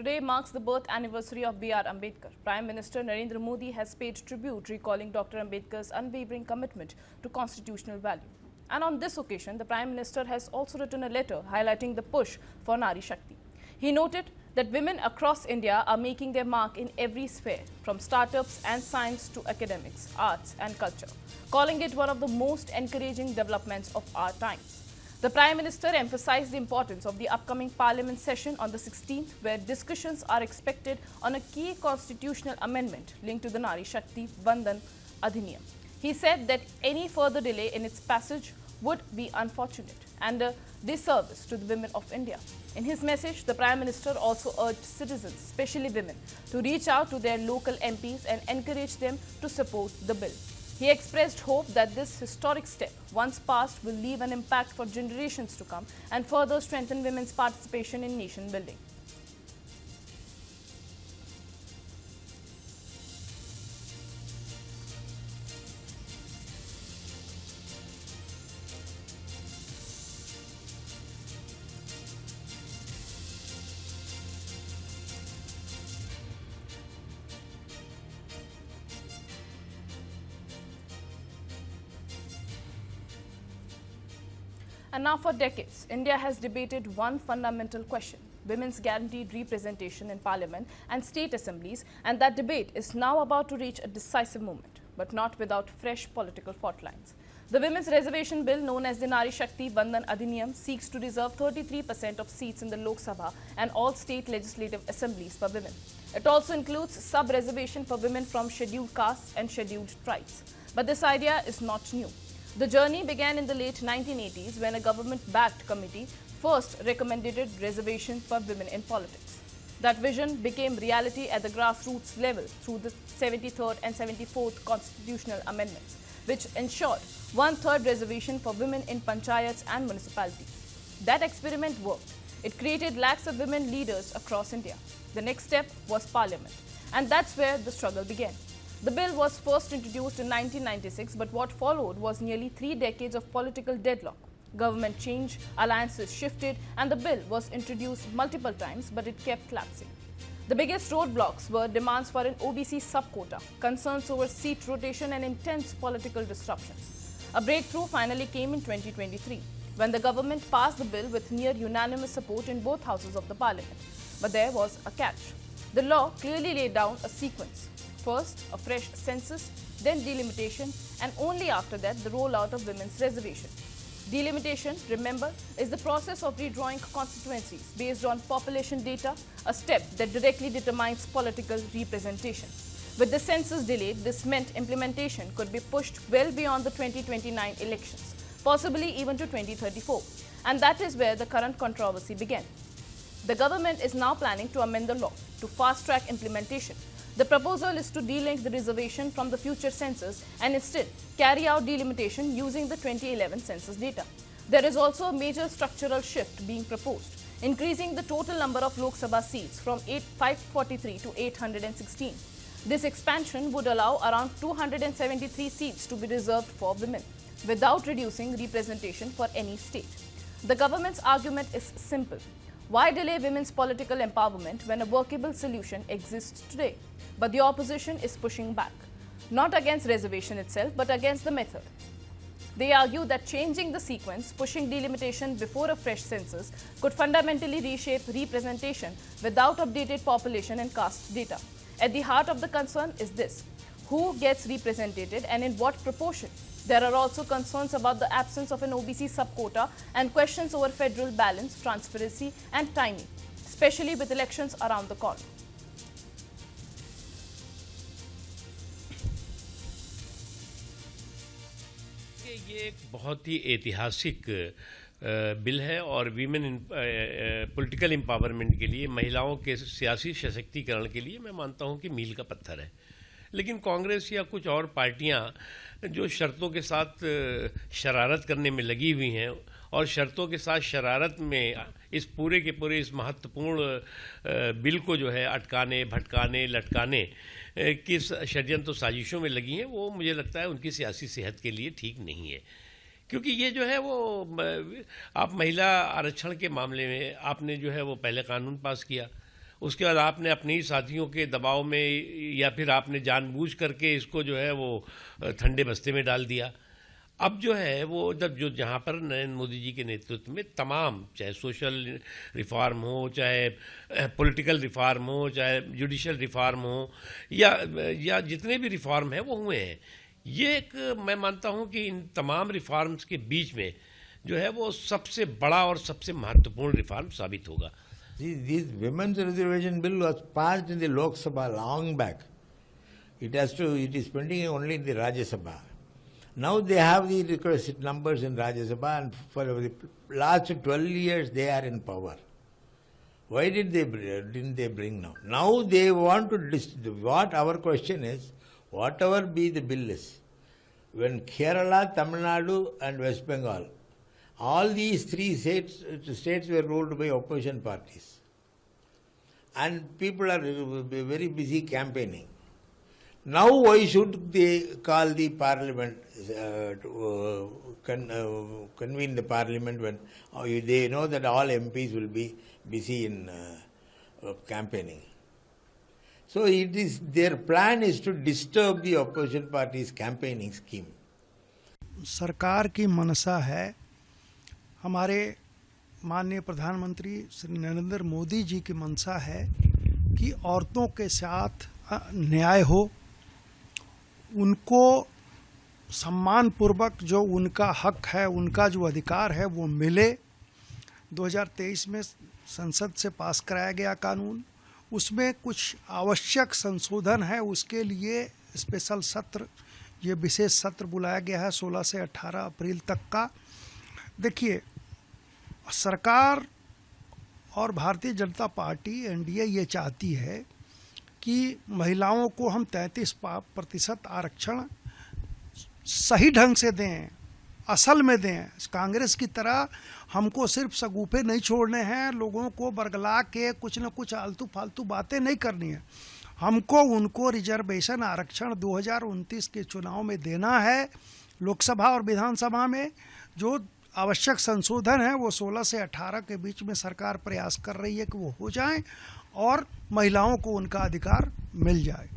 Today marks the birth anniversary of B.R. Ambedkar. Prime Minister Narendra Modi has paid tribute, recalling Dr. Ambedkar's unwavering commitment to constitutional value. And on this occasion, the Prime Minister has also written a letter highlighting the push for Nari Shakti. He noted that women across India are making their mark in every sphere, from startups and science to academics, arts and culture, calling it one of the most encouraging developments of our times. The Prime Minister emphasized the importance of the upcoming Parliament session on the 16th, where discussions are expected on a key constitutional amendment linked to the Nari Shakti Vandan Adhiniyam. He said that any further delay in its passage would be unfortunate and a disservice to the women of India. In his message, the Prime Minister also urged citizens, especially women, to reach out to their local MPs and encourage them to support the bill. He expressed hope that this historic step, once passed, will leave an impact for generations to come and further strengthen women's participation in nation building. And now for decades, India has debated one fundamental question: women's guaranteed representation in parliament and state assemblies, and that debate is now about to reach a decisive moment, but not without fresh political fault lines. The Women's Reservation Bill, known as the Nari Shakti Vandan Adhiniyam, seeks to reserve 33% of seats in the Lok Sabha and all state legislative assemblies for women. It also includes sub-reservation for women from scheduled castes and scheduled tribes. But this idea is not new. The journey began in the late 1980s when a government-backed committee first recommended reservation for women in politics. That vision became reality at the grassroots level through the 73rd and 74th constitutional amendments, which ensured one-third reservation for women in panchayats and municipalities. That experiment worked. It created lakhs of women leaders across India. The next step was parliament, and that's where the struggle began. The bill was first introduced in 1996, but what followed was nearly 3 decades of political deadlock. Government changed, alliances shifted, and the bill was introduced multiple times, but it kept collapsing. The biggest roadblocks were demands for an OBC sub-quota, concerns over seat rotation, and intense political disruptions. A breakthrough finally came in 2023, when the government passed the bill with near unanimous support in both houses of the parliament. But there was a catch. The law clearly laid down a sequence. First, a fresh census, then delimitation, and only after that, the rollout of women's reservation. Delimitation, remember, is the process of redrawing constituencies based on population data, a step that directly determines political representation. With the census delayed, this meant implementation could be pushed well beyond the 2029 elections, possibly even to 2034. And that is where the current controversy began. The government is now planning to amend the law to fast-track implementation. The proposal is to delink the reservation from the future census and instead carry out delimitation using the 2011 census data. There is also a major structural shift being proposed, increasing the total number of Lok Sabha seats from 543 to 816. This expansion would allow around 273 seats to be reserved for women, without reducing representation for any state. The government's argument is simple. Why delay women's political empowerment when a workable solution exists today? But the opposition is pushing back, not against reservation itself, but against the method. They argue that changing the sequence, pushing delimitation before a fresh census, could fundamentally reshape representation without updated population and caste data. At the heart of the concern is this: who gets represented and in what proportion? There are also concerns about the absence of an OBC sub-quota and questions over federal balance, transparency and timing, especially with elections around the corner. ये एक बहुत ही ऐतिहासिक bill है और women political empowerment के लिए, महिलाओं के सियासी सशक्तिकरण के लिए मैं मानता हूं कि मील का पत्थर है। लेकिन कांग्रेस या कुछ और पार्टियां जो शर्तों के साथ शरारत करने में लगी हुई हैं और शर्तों के साथ शरारत में इस पूरे के पूरे इस महत्वपूर्ण बिल को जो है अटकाने, भटकाने, लटकाने की षड्यंत्र साजिशों में लगी हैं, वो मुझे लगता है उनकी सियासी सेहत के लिए ठीक नहीं है। क्योंकि ये जो है वो आप महिला आरक्षण के मामले में आपने जो है वो पहले कानून पास किया, उसके बाद आपने अपने ही साथियों के दबाव में या फिर आपने जानबूझ करके इसको जो है वो ठंडे बस्ते में डाल दिया। अब जो है वो जब जो जहाँ पर नरेंद्र मोदी जी के नेतृत्व में तमाम, चाहे सोशल रिफॉर्म हो, चाहे पॉलिटिकल रिफॉर्म हो, चाहे जुडिशल रिफॉर्म हो, या जितने भी रिफॉर्म हैं वो हुए हैं, ये एक मैं मानता हूँ कि इन तमाम रिफॉर्म्स के बीच में जो है वो सबसे बड़ा और सबसे महत्वपूर्ण रिफॉर्म साबित होगा। This Women's Reservation Bill was passed in the Lok Sabha long back. It is pending only in the Rajya Sabha. Now they have the requisite numbers in Rajya Sabha, and for the last 12 years they are in power. Why didn't they bring now? Now they want to, what our question is, whatever be the bill is, when Kerala, Tamil Nadu and West Bengal, all these three states were ruled by opposition parties. And people are very busy campaigning. Now why should they call the parliament, convene the parliament when they know that all MPs will be busy in campaigning? So their plan is to disturb the opposition party's campaigning scheme. सरकार की मनसा है, हमारे माननीय प्रधानमंत्री श्री नरेंद्र मोदी जी की मंशा है कि औरतों के साथ न्याय हो, उनको सम्मानपूर्वक जो उनका हक है, उनका जो अधिकार है वो मिले। 2023 में संसद से पास कराया गया कानून, उसमें कुछ आवश्यक संशोधन है, उसके लिए स्पेशल सत्र, ये विशेष सत्र बुलाया गया है 16 से 18 अप्रैल तक का। देखिए, सरकार और भारतीय जनता पार्टी एनडीए ये चाहती है कि महिलाओं को हम 33% आरक्षण सही ढंग से दें, असल में दें। कांग्रेस की तरह हमको सिर्फ सगुफे नहीं छोड़ने हैं, लोगों को बरगला के कुछ न कुछ आलतू फालतू बातें नहीं करनी है। हमको उनको रिजर्वेशन आरक्षण 2029 के चुनाव में देना है। लोकसभा और विधानसभा में जो आवश्यक संशोधन है वो 16 से 18 के बीच में सरकार प्रयास कर रही है कि वो हो जाए और महिलाओं को उनका अधिकार मिल जाए।